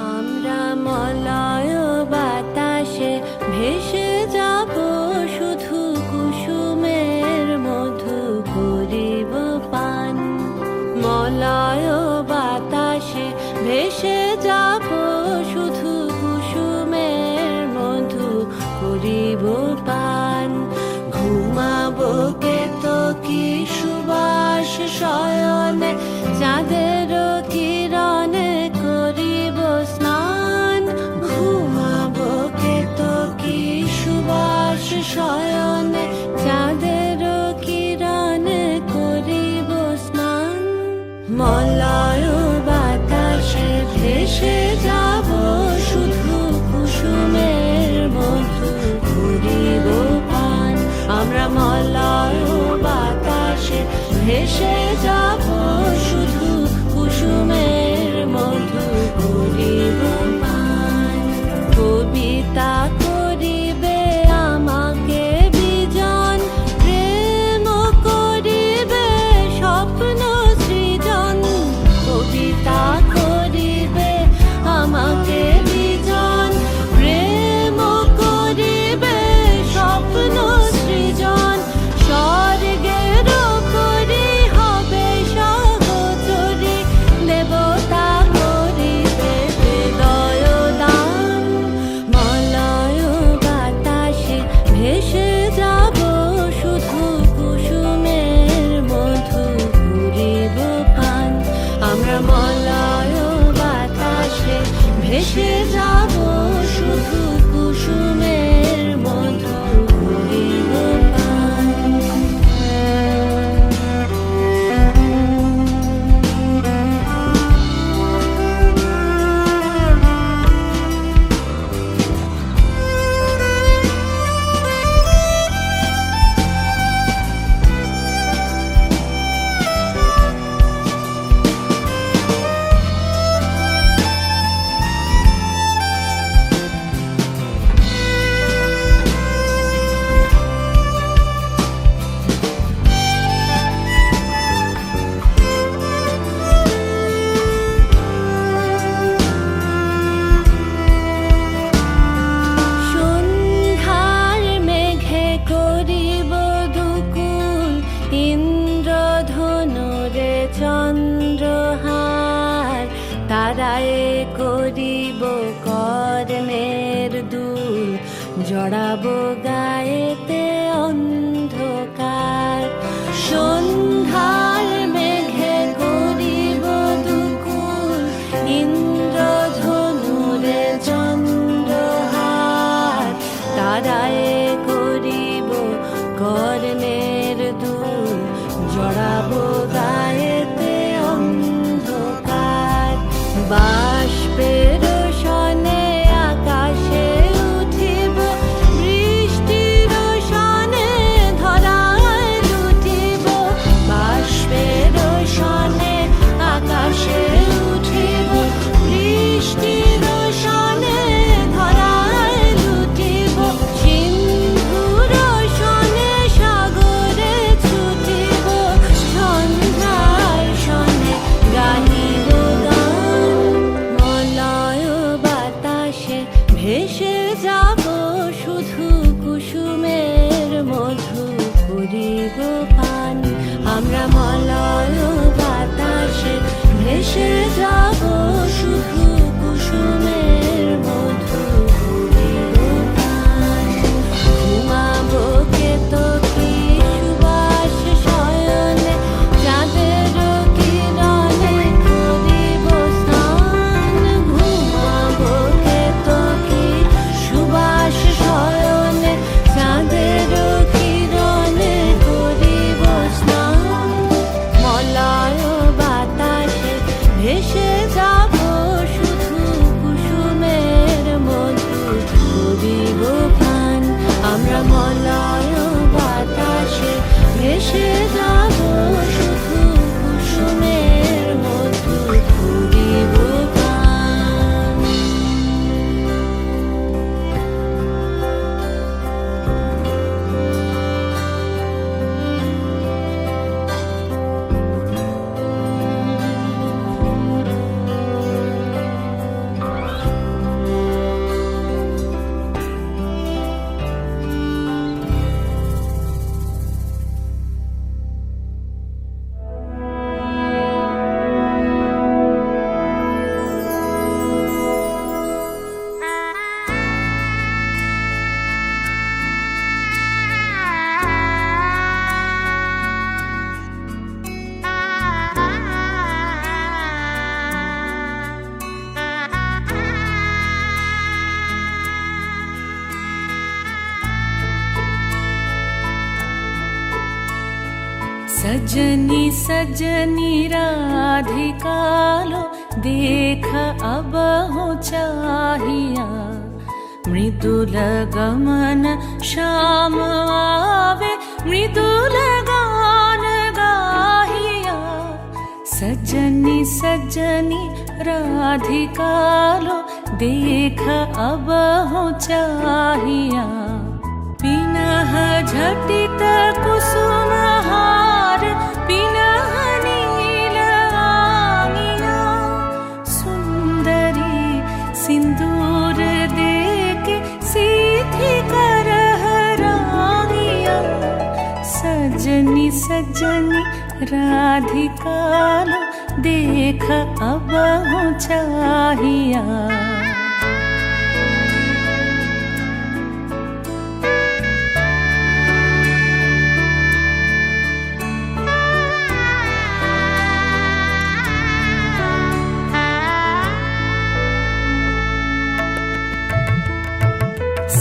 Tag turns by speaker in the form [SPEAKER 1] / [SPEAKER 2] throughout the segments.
[SPEAKER 1] আমরা মলয় বাতাসে ভেসে যাব, শুধু কুসুমের মধু করিব পান। মলয় বাতাসে ভেসে যাব, শুধু কুসুমের মধু করিব পান। ঘুমাবো কেতকী সুবাস শয়নে, চাঁদের কিরণে করিব স্নান। ঘুমাবো কেতকী সুবাস শয়নে, চাঁদের কিরণে করিব স্নান। মলয় বাতাসে ভেসে যাব, শুধু কুসুমের মধু করিব পান। আমরা মলয় বাতাসে ভেসে যাব, শুধু কুসুমের মধু করিব পান। কবিতা করিবে আমাকে বিজন, প্রেম করিবে স্বপ্ন সৃজন। কবিতা করিবে আমাকে বিজন, প্রেম করিবে স্বপ্ন সৃজন। স্বর্গের করি হবে সহচরী, দেবতা করিবে হৃদয় দান। মলয় বাতাসে ভেসে যাব, শুধু কুসুমের মধু করিব পান। আমরা মলয় বাতাসে ভেসে যাব, শুধু কুসুমের মধু করিব পান। সন্ধ্যার মেঘে করিব দুকুল, ইন্দ্রধনুরে চন্দ্রহার। তারায় করিব কর্ণের দুল, জড়াবো গায়েতে অন্ধকার। সন্ধ্যার মেঘে করিব দুকুল, ইন্দ্রধনুরে চন্দ্রহার। তারায় করিব কর্ণের দুল, জড়াবো গায়েতে অন্ধকার। বাষ্পের সনে আকাশে উঠিব, বৃষ্টির সনে ধরায় লুটিব। বাষ্পের সনে আকাশে উঠিব, বৃষ্টির সনে ধরায় লুটিব। সিন্ধুর সনে সাগরে ছুটিব, সন্ধ্যার সনে গাহিব গান। মলয় বাতাসে ভেসে যাব, শুধু কুসুমের মধু করিব পান। আমরা মলয় বাতাসে ভেসে যাব, শুধু কুসুমের মধু করিব পান। ঘুমাবো কেতকী সুবাস শয়নে, চাঁদের কিরণে করিব স্নান। ঘুমাবো কেতকী সুবাস শয়নে, চাঁদের কিরণে করিব স্নান। মলয় বাতাসে ভেসে যাব, শুধু কুসুমের মধু করিব পান। আমরা মলয় বাতাসে ভেসে যাব, শুধু কুসুমের মধু করিব পান। सजनी सजनी राधिका लो देख अब हो चाहिया मृदुल गमन श्याम आवे मृदुल गान गाहिया सजनी सजनी राधिका लो देख अब हो चाहिया पिनह झटित कुसुम हार पिनह नील आंगिया सुंदरी सिंदूर देके सीधी करह रांगिया सजनी सजनी राधिका लो देख अब हो चाहिया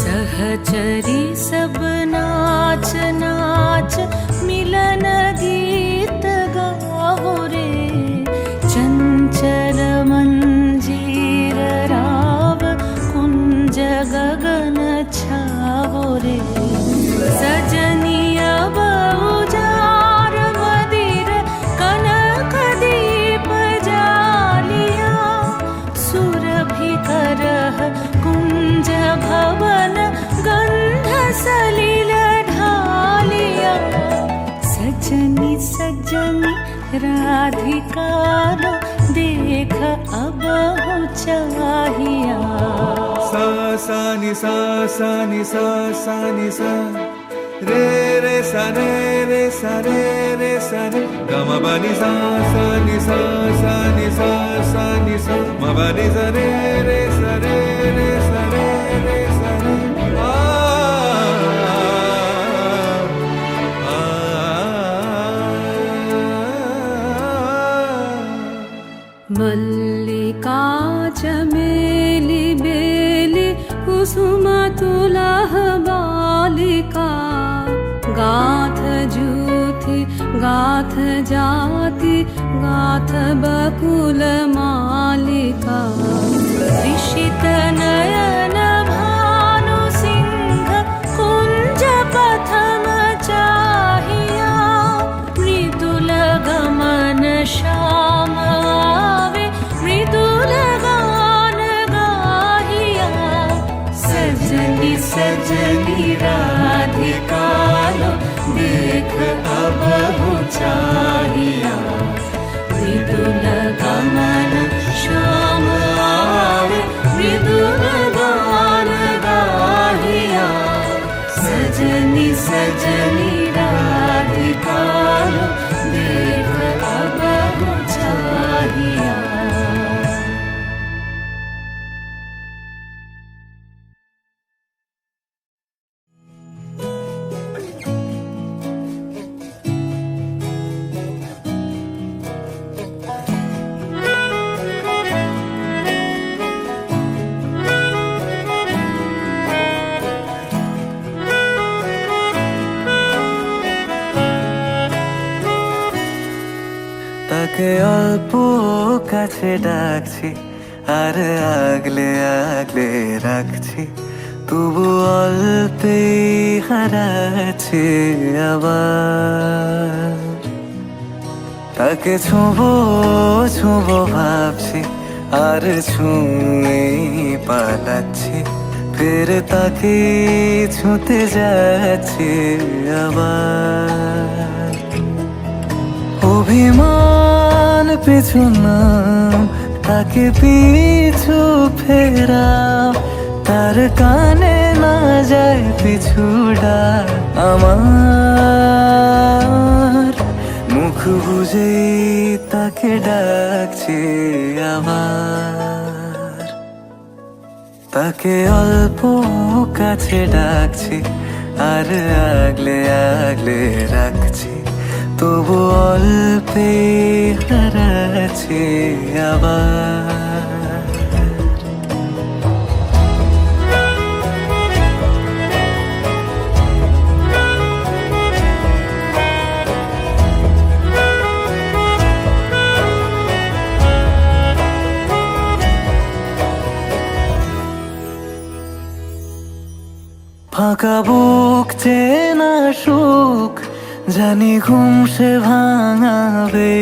[SPEAKER 1] सहचरी सब नाच नाच मिलन गीत गाओ रे चंचल मंजीर राव कुंज गगन छाओ रे सजनी अब उजार मदिर कनक दीप जालिया सुरभि करह कुंज भवन गंध सलिल ढालिया सजनी सजनी राधिका लो देख अब हो चाहिया
[SPEAKER 2] सा सा नि सा सा नि सा सा नि सा रे रे सा रे रे सा रे रे सा रे ग म प नि सा सा नि सा सा नि सा सा नि सा म प नि सा रे रे सा रे रे सा रे रे सा रे
[SPEAKER 1] मल्लिका चमेली बेली कुसुम तुलह बालिका गाथ जूथि गाथ जाति गाथ बकुल मालिका ऋषित नयन भानु सिंह कुंज पथम चाहिया मृदुल गमन श्याम आवे मृदुल गान गाहिया सजनी सजनी राधिका लो देख अब हो चाहिया मृदुल गमन श्याम आवे मृदुल गान गाहिया सजनी सजनी राधिका लो देख अब हो चाहिया
[SPEAKER 3] তাকে অল্প কাছে ডাকছি আর আগলে আগলে রাখছি তবু অল্পেই হারাচ্ছে আবার তাকে ছোঁবো ছোঁবো ভাবছি আর ছুঁয়েই পালাচ্ছি ফের তাকে ছুঁতে যাচ্ছে আবার অভিমান পিছু নাম তাকে পিছু ফেরাও তার কানে না যায় পিছু ডাক আমার মুখ বুঝেই তাকে ডাকছে আবার তাকে অল্প কাছে ডাকছি আর আগলে আগলে রাখছি তবু অল্পে হারাচ্ছে আবার ফাঁকা বুক চেনা সুখ জানি ঘুম সে ভাঙাবে,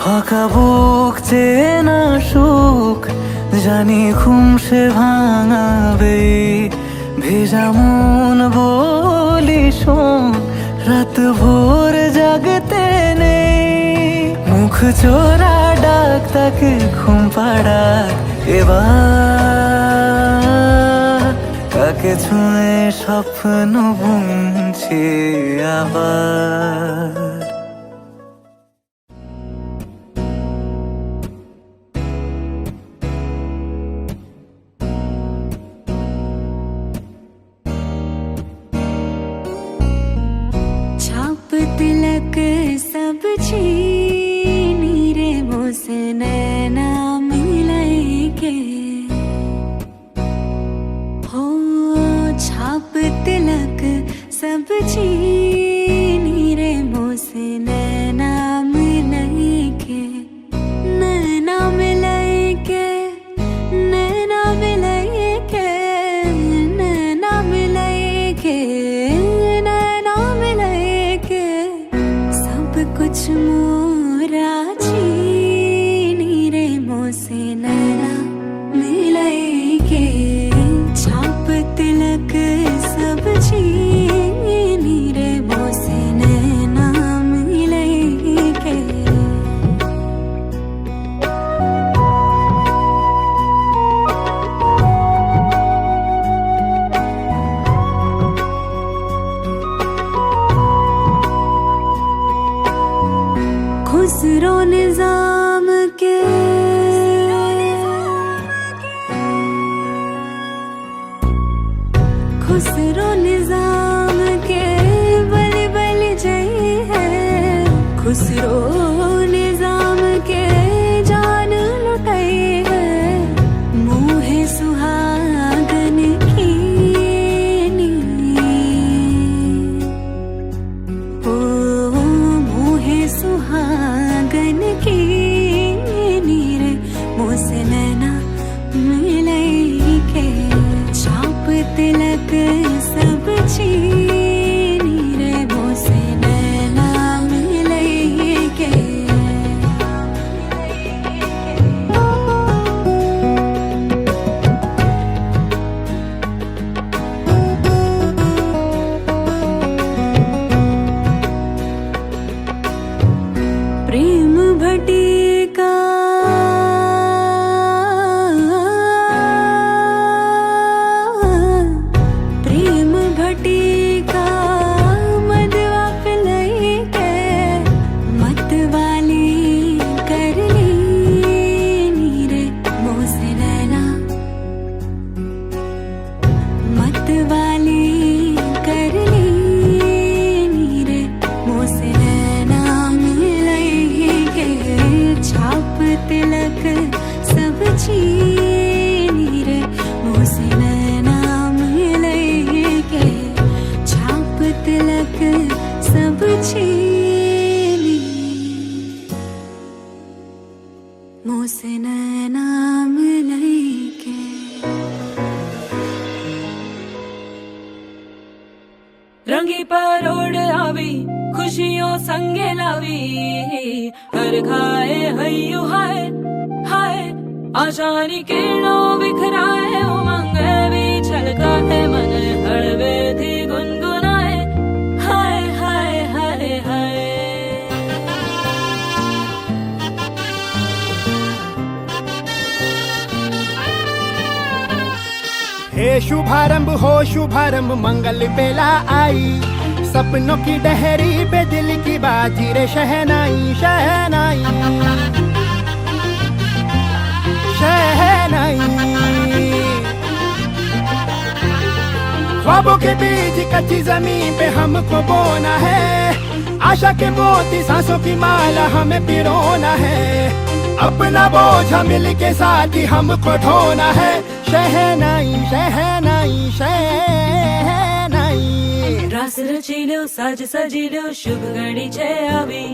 [SPEAKER 3] ফাঁকা বুক চেনা সুখ জানি ঘুম সে ভাঙাবে। ভেজা মন বলি শোন রাত ভোর জাগতে নেই, মুখ চোরা ডাক তাকে ঘুম পাড়াক এবার, তাকে ছুঁয়ে স্বপ্ন বুনছে আবার।
[SPEAKER 1] तिलक सब छीनी रे मोसे नैना मिलाई के, हो छाप तिलक सब छीनी रे मोसे नैना मिलाई के, नैना मिलाई के, नैना मिलाई के, नैना मिलाई के, कुछ मोरा छीनी रे मोसे नैना मिलाई के, छाप तिलक सब छीनी रे मोसे नैना मिलाई के। खुसरो निजाम के, खुसरो निजाम के बलि बलि जय है, खुसरो निजाम के जान लुटाई है, मोहे सुहागन की सुहागन की नीर मोसे नैना मिलाई के, छाप तिलक सब छीनी रे मोसे नैना मिलाई के। प्रेम भटिका प्रेम भटिका मदवा पिलाई के, मतवाली कर ली रे मोसे नैना, मतवाली कर ली रे मोसे नैना मिलाई के, छाप तिलक सब छीनी रे मोसे नैना मिलाई के, छाप तिलक सब छीनी मोसे नैना मिलाई के।
[SPEAKER 4] रंगी परोड़ आवी खुशियों संगे लावी, हर खाए हयू हाय हाय, आशानी किरणों बिखराए, उमंग भी छलका है मन हड़वे थी गुनगुनाए, हाय हाय हाय हाय।
[SPEAKER 5] हे शुभारंभ मंगल बेला आई, सपनों की डहरी पे दिल की बाजी रे शहनाई शहनाई शहनाई। ख्वाबों के बीज कच्ची जमीन पे हमको बोना है, आशा के मोती सांसों की माला हमें पिरोना है, अपना बोझ मिल के साथ ही हमको ढोना है, शहनाई शहनाई शहनाई।
[SPEAKER 4] रास रचिलो साज सजिलो शुभ घड़ी छे आवी,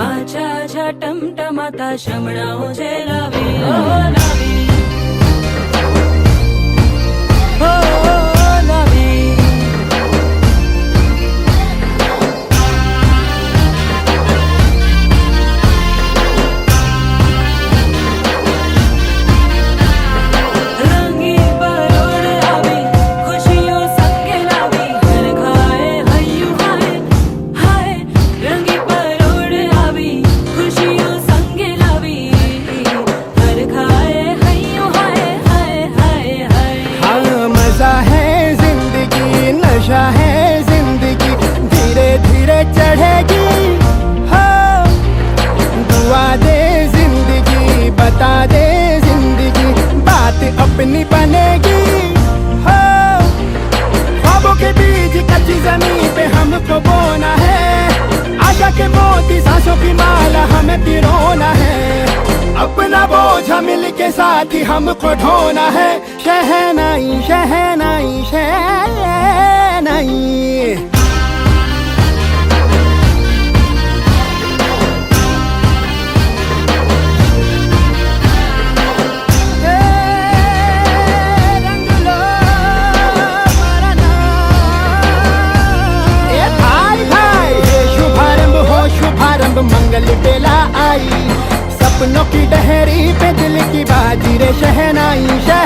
[SPEAKER 4] आछा आछा टमटमाता शमणाओ छे लावी ओ लावी।
[SPEAKER 5] अपनी बनेगी हो। ख्वाबों के बीज कच्ची जमीन पे हमको बोना है, आशा के मोती सांसों की माला हमें पिरोना है। अपना बोझ मिल के साथ ही हमको ढोना है। शहनाई शहनाई शहनाई। शुभारंभ मंगल बेला आई, सपनों की डहरी पे दिल की बाजी रे शहनाई शहनाई।